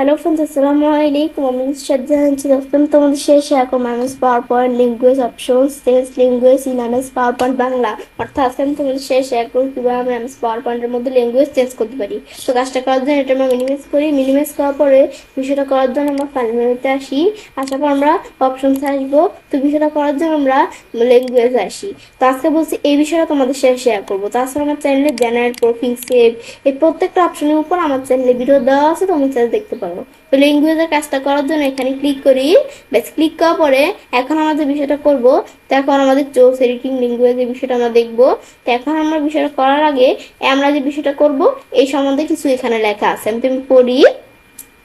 Hello friends, আসসালামু আলাইকুম। আমি নুসরাত জাহান ছিলাম তোমাদের শেষে এখন MS PowerPoint language options change language in MS PowerPoint Bangla. অর্থাৎ আজকে আমি তোমাদের শেষে এখন কীভাবে আমরা MS পাওয়ারপয়েন্টের মধ্যে ল্যাঙ্গুয়েজ চেঞ্জ করতে পারি। তো কাজটা করার জন্য এটা আমরা মিনিমাইজ করি। মিনিমাইজ করার পরে বিষয়টা করার জন্য আমরা ফাইল মেনুতে আসি। আসার পর আমরা অপশনসে আসবো। তো বিষয়টা করার জন্য আমরা ল্যাঙ্গুয়েজ আসি। তো আজকে বলছি এই বিষয়টা তোমাদের সাথে শেয়ার করবো। তাছাড়া আমার চ্যানেলে জেনারেট, প্রফিং, সেভ এই প্রত্যেকটা অপশনের উপর আমার চ্যানেলে ভিডিও দেওয়া আছে, তোমরা চ্যানেল দেখতে পারো। তো ল্যাঙ্গুয়েজের কাজটা করার জন্য এখানে ক্লিক করি। ব্যাস ক্লিক করার পরে এখন আমাদের বিষয়টা করব। তো এখন আমাদের চোস এডিটিং ল্যাঙ্গুয়েজের বিষয়টা আমরা দেখবো। তো এখন আমরা বিষয়টা করার আগে আমরা যে বিষয়টা করব এই সম্বন্ধে কিছু এখানে লেখা আছে। আমি পড়ি,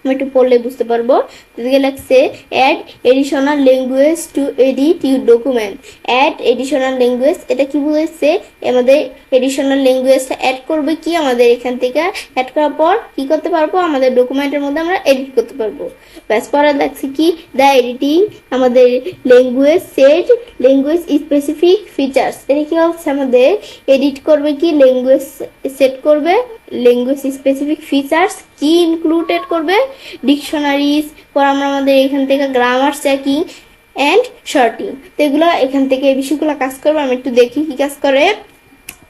আমি একটু পড়লে বুঝতে পারবো। এদিকে লাগছে add additional language to edit your document. Add additional language, এটা কি বুঝাইছে? আমাদের এডিশনাল ল্যাঙ্গুয়েজটা অ্যাড করবে কি আমাদের এখান থেকে অ্যাড করার পর কি করতে পারবো, আমাদের ডকুমেন্টের মধ্যে আমরা এডিট করতে পারবো। ব্যাস পরে লাগছে কি দ্য এডিটিং আমাদের language set language specific features. এটা কি হচ্ছে আমাদের এডিট করবে কি ল্যাঙ্গুয়েজ সেট করবে, ল্যাঙ্গুয়েজ স্পেসিফিক ফিচার্স কি ইনক্লুডেড করবে, ডিকশনারিজ, পর আমরা আমাদের এখান থেকে গ্রামার চেকিং অ্যান্ড শর্টিং। তো এগুলো এখান থেকে এই বিষয়গুলো কাজ করবে। আমি একটু দেখি কি কাজ করে।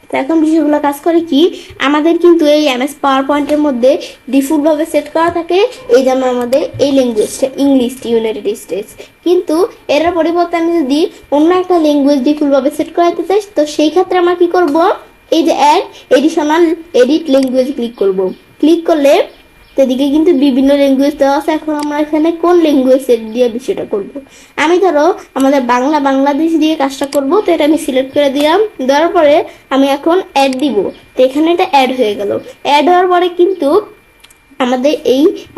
তো এখন বিষয়গুলো কাজ করে কি, আমাদের কিন্তু এই MS পাওয়ারপয়েন্টের মধ্যে ডিফল্টভাবে সেট করা থাকে এই যেমন আমাদের এই ল্যাঙ্গুয়েজটা ইংলিশ ইউনাইটেড স্টেটস। কিন্তু এর পরিবর্তে আমি যদি অন্য একটা ল্যাঙ্গুয়েজ ডিফল্টভাবে সেট করাতে চাই, তো সেই ক্ষেত্রে আমরা কি করব, এই যে add additional edit language click করব। ক্লিক করলে তো এদিকে কিন্তু বিভিন্ন ল্যাঙ্গুয়েজ দেওয়া আছে। এখন আমরা এখানে কোন ল্যাঙ্গুয়েজ সেট দিয়ে বিষয়টা করব। আমি ধরো আমাদের বাংলাদেশ দিয়ে কাজটা করব। তো এটা আমি সিলেক্ট করে দিলাম। দেওয়ার পরে আমি এখন অ্যাড দিব। তো এখানে এটা অ্যাড হয়ে গেল। অ্যাড হওয়ার পরে কিন্তু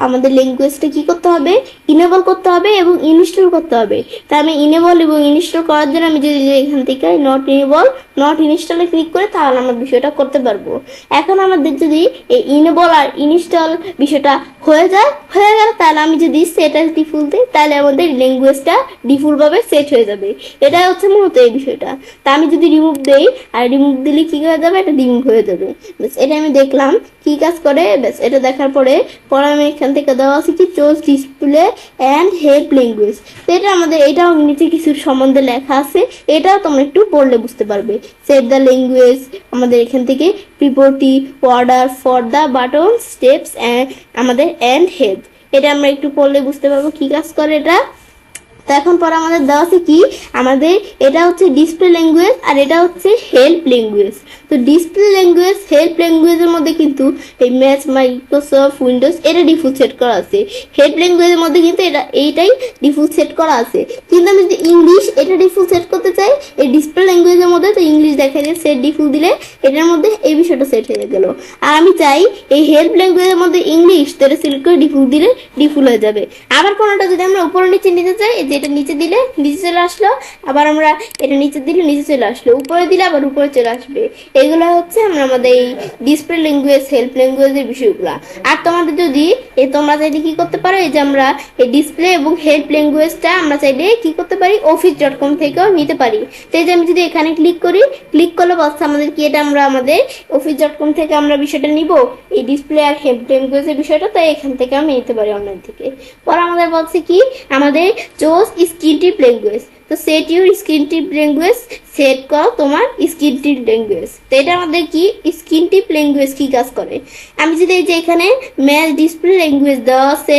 আমাদের ল্যাঙ্গুয়েজটা কি করতে হবে, ইনেবল করতে হবে এবং ইনস্টল করতে হবে। তা আমি ইনেবল এবং ইনস্টল করার জন্য আমি যদি এখান থেকে নট ইনেবল নট ইনস্টলে ক্লিক করে তাহলে আমরা বিষয়টা করতে পারবো। এখন আমাদের যদি এই ইনেবল আর ইনস্টল বিষয়টা হয়ে গেল তাহলে আমি যদি সেট অ্যাজ ডিফল্ট দিই তাহলে আমাদের ল্যাঙ্গুয়েজটা ডিফল্টভাবে সেট হয়ে যাবে। এটা হচ্ছে মূলত এই বিষয়টা। তা আমি যদি রিমুভ দেই, আর রিমুভ দিলে কি হয়ে যাবে, এটা রিমুভ হয়ে যাবে। ব্যাস এটা আমি দেখলাম কি কাজ করে। ব্যাস এটা দেখার পরে আমি এখান থেকে দেওয়া আছে কি choose display and help language. তো এটা আমাদের এটাও নিচে কিছু সম্বন্ধে লেখা আছে, এটাও তোমরা একটু পড়লে বুঝতে পারবে। সেট দ্য ল্যাঙ্গুয়েজ আমাদের এখান থেকে property order for the button steps আমাদের অ্যান্ড হেল্প, এটা আমরা একটু পড়লে বুঝতে পারবো কি কাজ করে এটা। তো এখন পরে আমাদের দেওয়া আছে কি, আমাদের এটা হচ্ছে ডিসপ্লে ল্যাঙ্গুয়েজ আর এটা হচ্ছে হেল্প ল্যাঙ্গুয়েজ। তো ডিসপ্লে ল্যাঙ্গুয়েজ হেল্প ল্যাঙ্গুয়েজের মধ্যে কিন্তু এই ম্যাথ মাইক্রোসফট উইন্ডোজ এটা ডিফল্ট সেট করা আছে। হেল্প ল্যাঙ্গুয়েজের মধ্যে কিন্তু এইটাই ডিফল্ট সেট করা আছে। কিন্তু আমি যদি ইংলিশ এটা ডিফল্ট সেট করতে চাই এই ডিসপ্লে ল্যাঙ্গুয়েজের মধ্যে, তো ইংলিশ দেখা যায় সেট ডিফল্ট দিলে এটার মধ্যে এই বিষয়টা সেট হয়ে গেল। আর আমি চাই এই হেল্প ল্যাঙ্গুয়েজের মধ্যে ইংলিশ, তো এটা সিলেক্ট করে ডিফল্ট দিলে ডিফল্ট হয়ে যাবে। আবার কোনোটা যদি আমরা উপরে নিচে নিতে চাই, এটা নিচে দিলে নিচে চলে আসলো, আবার আমরা এটা নিচে দিলে নিচে চলে আসলো, উপরে দিলে আবার উপরে চলে আসবে। এগুলো হচ্ছে আমরা আমাদের এই ডিসপ্লে ল্যাঙ্গুয়েজ হেল্প ল্যাঙ্গুয়েজের বিষয়গুলো। আর তোমাদের যদি তোমরা চাইলে কি করতে পারো, এই যে আমরা এই ডিসপ্লে এবং হেল্প ল্যাঙ্গুয়েজটা আমরা চাইলে কি করতে পারি, office.com থেকেও নিতে পারি। তো এই যে আমি যদি এখানে ক্লিক করি, ক্লিক করলে বলছে আমাদের কি এটা আমরা আমাদের office.com থেকে আমরা বিষয়টা নিব এই ডিসপ্লে আর হেল্প ল্যাঙ্গুয়েজের বিষয়টা, তাই এখান থেকে আমি নিতে পারি অনলাইন থেকে। পর আমাদের বলছে কি আমাদের চোজ স্ক্রিন টিপ ল্যাঙ্গুয়েজ। তো set your screen tip language, set করো তোমার স্ক্রিন টিপ ল্যাঙ্গুয়েজ। তো এটা আমাদের কি স্ক্রিন টিপ ল্যাঙ্গুয়েজ কি কাজ করে, আমি যদি এই যে এখানে ম্যাচ ডিসপ্লে ল্যাঙ্গুয়েজ দেওয়া আছে,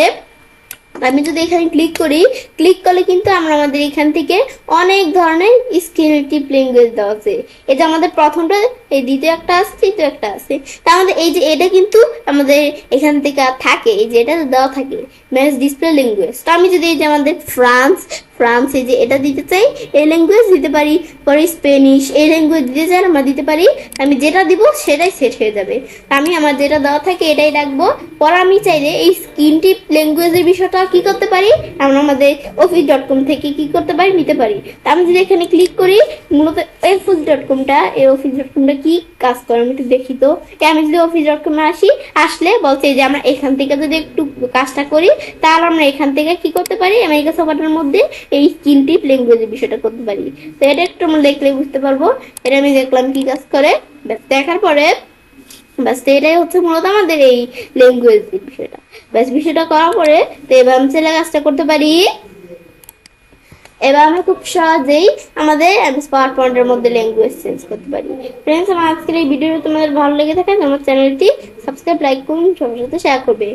আমি যদি এখানে ক্লিক করি, ক্লিক করলে কিন্তু আমরা আমাদের এখান থেকে অনেক ধরনের স্ক্রিন টিপ ল্যাঙ্গুয়েজ দেওয়া আছে। এটা আমাদের প্রথমটা, এই দ্বিতীয় একটা আছে, তৃতীয় একটা আছে। তা আমাদের এই যে এটা কিন্তু আমাদের এখান থেকে থাকে, এই যে এটা দেওয়া থাকে ম্যাচ ডিসপ্লে ল্যাঙ্গুয়েজ। তো আমি যদি এই যে আমাদের ফ্রান্স এই যে এটা দিতে চাই এই ল্যাঙ্গুয়েজ দিতে পারি, পরে স্পেনিশ এই ল্যাঙ্গুয়েজ দিতে চাই আমরা দিতে পারি। আমি যেটা দিব সেটাই সেট হয়ে যাবে। আমি আমার যেটা দেওয়া থাকে এটাই রাখবো। পরে আমি চাইলে এই স্ক্রিন টিপ ল্যাঙ্গুয়েজের বিষয়টা কি করতে পারি, আমরা আমাদের office.com থেকে কি করতে পারি, নিতে পারি। তা আমি যদি এখানে ক্লিক করি, মূলত office.comটা এই office.comটা কি কাজ করে আমি একটু দেখি। তো আমি যদি office.com আসলে বলছে যে আমরা এখান থেকে যদি একটু কাজটা করি তাহলে আমরা এখান থেকে কি করতে পারি, আমেরিকা সফটওয়্যারের মধ্যে এই স্ক্রিন টিপ ল্যাঙ্গুয়েজের বিষয়টা করতে পারি। তো এটা একটু আমরা দেখলে বুঝতে পারবো। এটা আমি দেখলাম কি কাজ করে। দেখার পরে ব্যাস, তো এটাই হচ্ছে মূলত আমাদের এই ল্যাঙ্গুয়েজ বিষয়টা। ব্যাস, বিষয়টা করার পরে তো এবার আমি ছেলে কাজটা করতে পারি। এবার আমরা খুব সহজেই আমাদের এমএস পাওয়ার পয়েন্টের মধ্যে ল্যাঙ্গুয়েজ চেঞ্জ করতে পারি। ফ্রেন্ডস, আমার আজকের এই ভিডিওটা তোমাদের ভালো লেগে থাকে আমার চ্যানেলটি সাবস্ক্রাইব, লাইক করুন, সবার সাথে শেয়ার করবে।